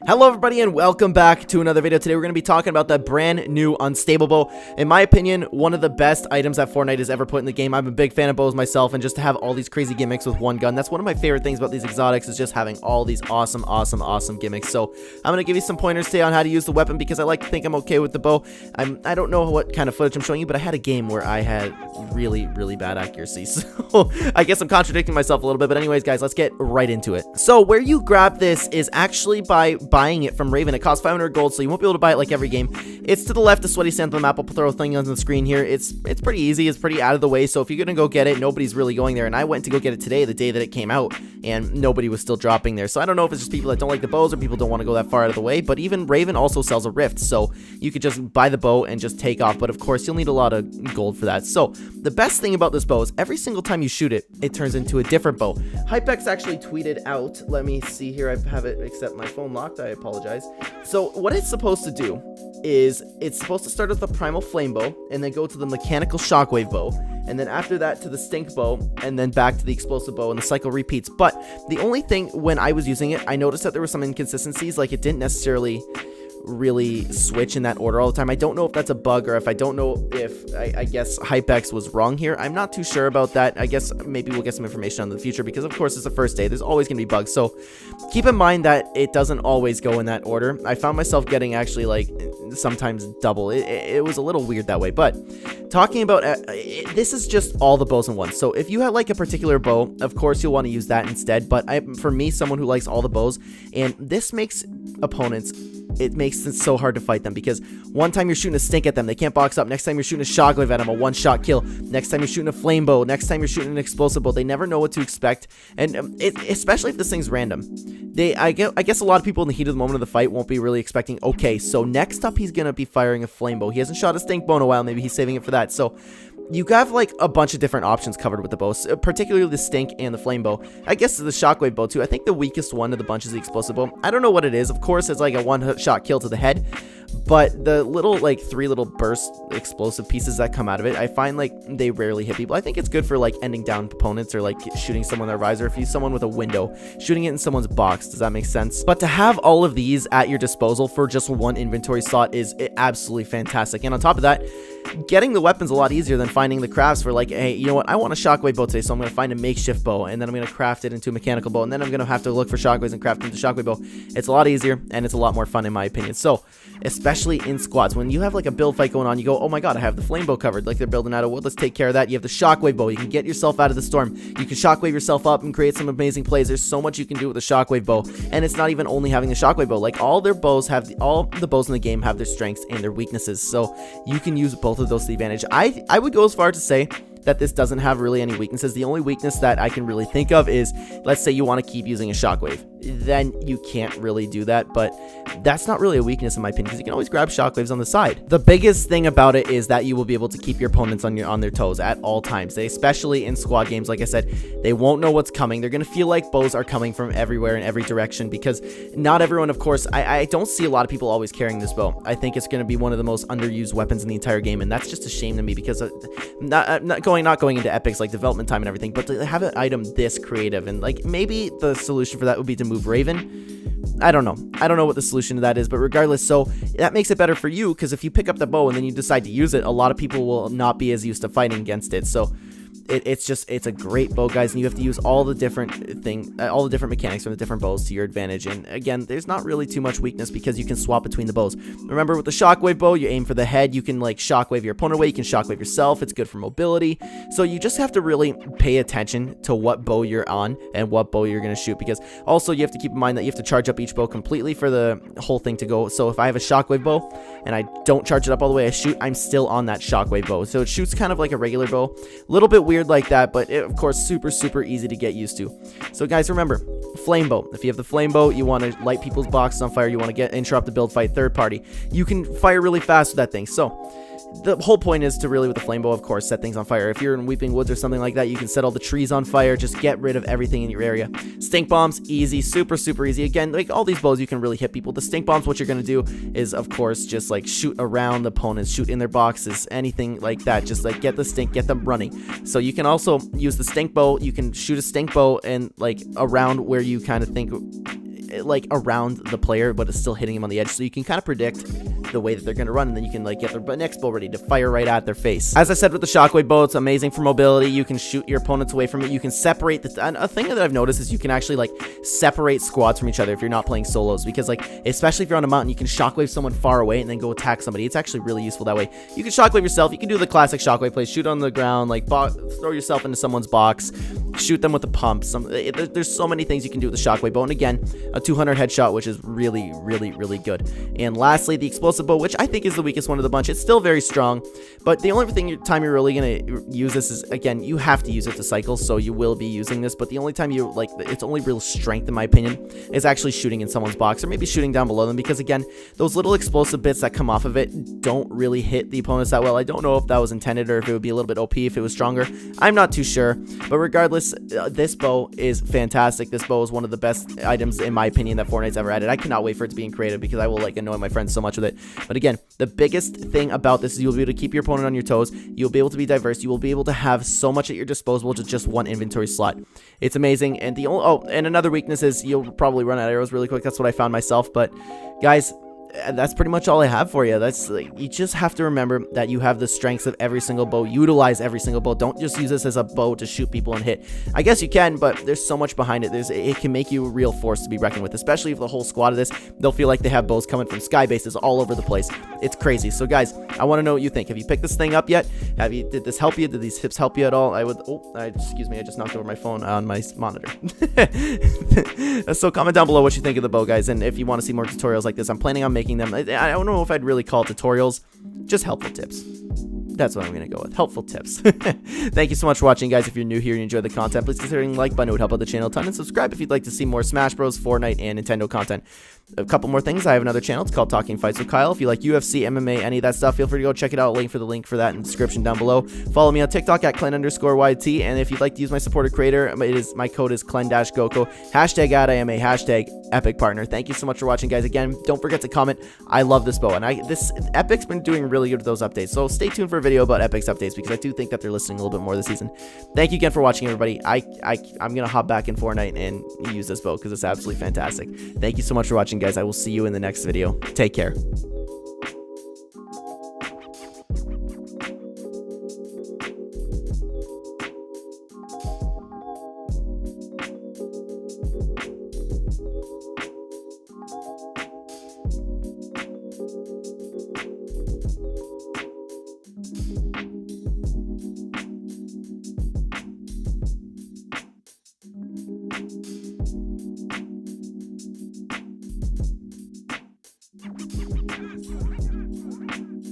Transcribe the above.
Hello everybody and welcome back to another video. Today we're going to be talking about the brand new Unstable Bow. In my opinion, one of the best items that Fortnite has ever put in the game. I'm a big fan of bows myself, and just to have all these crazy gimmicks with one gun, that's one of my favorite things about these exotics, is just having all these awesome gimmicks. So I'm going to give you some pointers today on how to use the weapon, because I like to think I'm okay with the bow. I don't know what kind of footage I'm showing you, but I had a game where I had really bad accuracy, so I guess I'm contradicting myself a little bit. But anyways guys, let's get right into it. So where you grab this is actually by buying it from Raven. It costs 500 gold, so you won't be able to buy it like every game. It's to the left of Sweaty Sand on the map. I'll throw a thing on the screen here. It's pretty easy. It's pretty out of the way, so if you're gonna go get it, nobody's really going there. And I went to go get it today, the day that it came out, and nobody was still dropping there. So I don't know if it's just people that don't like the bows, or people don't want to go that far out of the way. But even Raven also sells a rift, so you could just buy the bow and just take off. But of course, you'll need a lot of gold for that. So the best thing about this bow is every single time you shoot it, it turns into a different bow. Hypex actually tweeted out, let me see here, I have it, except my phone locked, I apologize. So what it's supposed to do is it's supposed to start with the primal flame bow, and then go to the mechanical shockwave bow, and then after that to the stink bow, and then back to the explosive bow, and the cycle repeats. But the only thing, when I was using it, I noticed that there were some inconsistencies. Like, it didn't necessarily really switch in that order all the time. I don't know if that's a bug, or if I don't know if I guess Hypex was wrong here. I'm not too sure about that. I guess maybe we'll get some information on the future, because of course it's the first day, there's always gonna be bugs, so keep in mind that it doesn't always go in that order. I found myself getting actually like sometimes double. It was a little weird that way. But talking about this is just all the bows in one. So if you have like a particular bow, of course you'll want to use that instead. But for me, someone who likes all the bows, and this makes opponents, it makes it so hard to fight them, because one time you're shooting a stink at them, they can't box up. Next time you're shooting a shockwave at them, a one-shot kill. Next time you're shooting a flame bow. Next time you're shooting an explosive bow. They never know what to expect, and especially if this thing's random. I guess a lot of people in the heat of the moment of the fight won't be really expecting, okay, so next up he's gonna be firing a flame bow. He hasn't shot a stink bow in a while. Maybe he's saving it for that. So you have like a bunch of different options covered with the bows, particularly the stink and the flame bow. I guess the shockwave bow too. I think the weakest one of the bunch is the explosive bow. I don't know what it is. Of course, it's like a one-shot kill to the head, but the little like 3 little burst explosive pieces that come out of it, I find like they rarely hit people. I think it's good for like ending down opponents, or like shooting someone in their visor. If you someone with a window, shooting it in someone's box, does that make sense? But to have all of these at your disposal for just one inventory slot is absolutely fantastic. And on top of that, getting the weapons a lot easier than finding the crafts for like, hey, you know what, I want a shockwave bow today, so I'm going to find a makeshift bow, and then I'm going to craft it into a mechanical bow, and then I'm going to have to look for shockwaves and craft it into shockwave bow. It's a lot easier, and it's a lot more fun in my opinion. So especially in squads, when you have like a build fight going on, you go, oh my god, I have the flame bow covered, like they're building out of wood, let's take care of that. You have the shockwave bow, you can get yourself out of the storm, you can shockwave yourself up and create some amazing plays. There's so much you can do with the shockwave bow, and it's not even only having the shockwave bow. Like, all their bows have all the bows in the game have their strengths and their weaknesses, so you can use both of those to the advantage. I would go as far to say that this doesn't have really any weaknesses. The only weakness that I can really think of is, let's say you want to keep using a shockwave, then you can't really do that. But that's not really a weakness in my opinion, because you can always grab shockwaves on the side. The biggest thing about it is that you will be able to keep your opponents on their toes at all times. Especially in squad games, like I said, they won't know what's coming. They're going to feel like bows are coming from everywhere in every direction, because not everyone, of course, I don't see a lot of people always carrying this bow. I think it's going to be one of the most underused weapons in the entire game, and that's just a shame to me, because not going into epics like development time and everything, but to have an item this creative, and like maybe the solution for that would be to move Raven. I don't know what the solution to that is, but regardless, so that makes it better for you, because if you pick up the bow and then you decide to use it, a lot of people will not be as used to fighting against it. So it's a great bow, guys, and you have to use all the different mechanics from the different bows to your advantage. And again, there's not really too much weakness, because you can swap between the bows. Remember, with the shockwave bow, you aim for the head. You can like shockwave your opponent away. You can shockwave yourself. It's good for mobility. So you just have to really pay attention to what bow you're on and what bow you're going to shoot, because also you have to keep in mind that you have to charge up each bow completely for the whole thing to go. So if I have a shockwave bow and I don't charge it up all the way, I shoot, I'm still on that shockwave bow. So it shoots kind of like a regular bow, a little bit weird like that, but of course super easy to get used to. So guys, remember, flame bow. If you have the flame bow, you want to light people's boxes on fire, you want to interrupt the build fight, third party, you can fire really fast with that thing. So the whole point is to really, with the flame bow, of course, set things on fire. If you're in Weeping Woods or something like that, you can set all the trees on fire. Just get rid of everything in your area. Stink bombs, easy, super easy. Again, like all these bows, you can really hit people. The stink bombs, what you're going to do is, of course, just like shoot around the opponents, shoot in their boxes, anything like that. Just like get the stink, get them running. So you can also use the stink bow. You can shoot a stink bow and like around where you kind of think like around the player, but it's still hitting him on the edge, so you can kind of predict the way that they're gonna run, and then you can like get their next bow ready to fire right at their face. As I said with the Shockwave bow, it's amazing for mobility. You can shoot your opponents away from it. You can separate and a thing that I've noticed is you can actually like separate squads from each other if you're not playing solos, because like especially if you're on a mountain, you can Shockwave someone far away and then go attack somebody. It's actually really useful that way. You can Shockwave yourself. You can do the classic Shockwave play, shoot on the ground, like throw yourself into someone's box, shoot them with the pump. There's so many things you can do with the Shockwave bow, and again, a 200 headshot, which is really, really, really good. And lastly, the explosive bow, which I think is the weakest one of the bunch. It's still very strong, but the only time you're really gonna use this is, again, you have to use it to cycle, so you will be using this, but the only time you like, its only real strength in my opinion is actually shooting in someone's box, or maybe shooting down below them, because again, those little explosive bits that come off of it don't really hit the opponents that well. I don't know if that was intended or if it would be a little bit OP if it was stronger. I'm not too sure, but regardless, this bow is fantastic. This bow is one of the best items in my opinion that Fortnite's ever added. I cannot wait for it to be in creative, because I will like annoy my friends so much with it. But again, the biggest thing about this is you'll be able to keep your opponent on your toes. You'll be able to be diverse. You will be able to have so much at your disposal with just one inventory slot. It's amazing. And and another weakness is you'll probably run out of arrows really quick. That's what I found myself. But guys, that's pretty much all I have for you. That's like, you just have to remember that you have the strengths of every single bow. Utilize every single bow. Don't just use this as a bow to shoot people and hit. I guess you can, but there's so much behind it. It can make you a real force to be reckoned with, especially if the whole squad of this, they'll feel like they have bows coming from sky bases all over the place. It's crazy. So guys, I want to know what you think. Have you picked this thing up yet? Did this help you? Did these tips help you at all? Excuse me, I just knocked over my phone on my monitor. So comment down below what you think of the bow, guys, and if you want to see more tutorials like this. I'm planning on making them. I don't know if I'd really call it tutorials, just helpful tips. That's what I'm going to go with. Helpful tips. Thank you so much for watching, guys. If you're new here and you enjoy the content, please consider hitting the like button. It would help out the channel a ton. And subscribe if you'd like to see more Smash Bros, Fortnite, and Nintendo content. A couple more things. I have another channel. It's called Talking Fights with Kyle. If you like UFC, MMA, any of that stuff, feel free to go check it out. Link for that in the description down below. Follow me on TikTok at Clen_YT. And if you'd like to use my supporter creator, my code is Clen-Goko. #ad I am a #epic partner. Thank you so much for watching, guys. Again, don't forget to comment. I love this bow, and Epic's been doing really good with those updates. So stay tuned for a video about Epic's updates, because I do think that they're listening a little bit more this season. Thank you again for watching, everybody. I'm gonna hop back in Fortnite and use this bow because it's absolutely fantastic. Thank you so much for watching, guys. I will see you in the next video. Take care.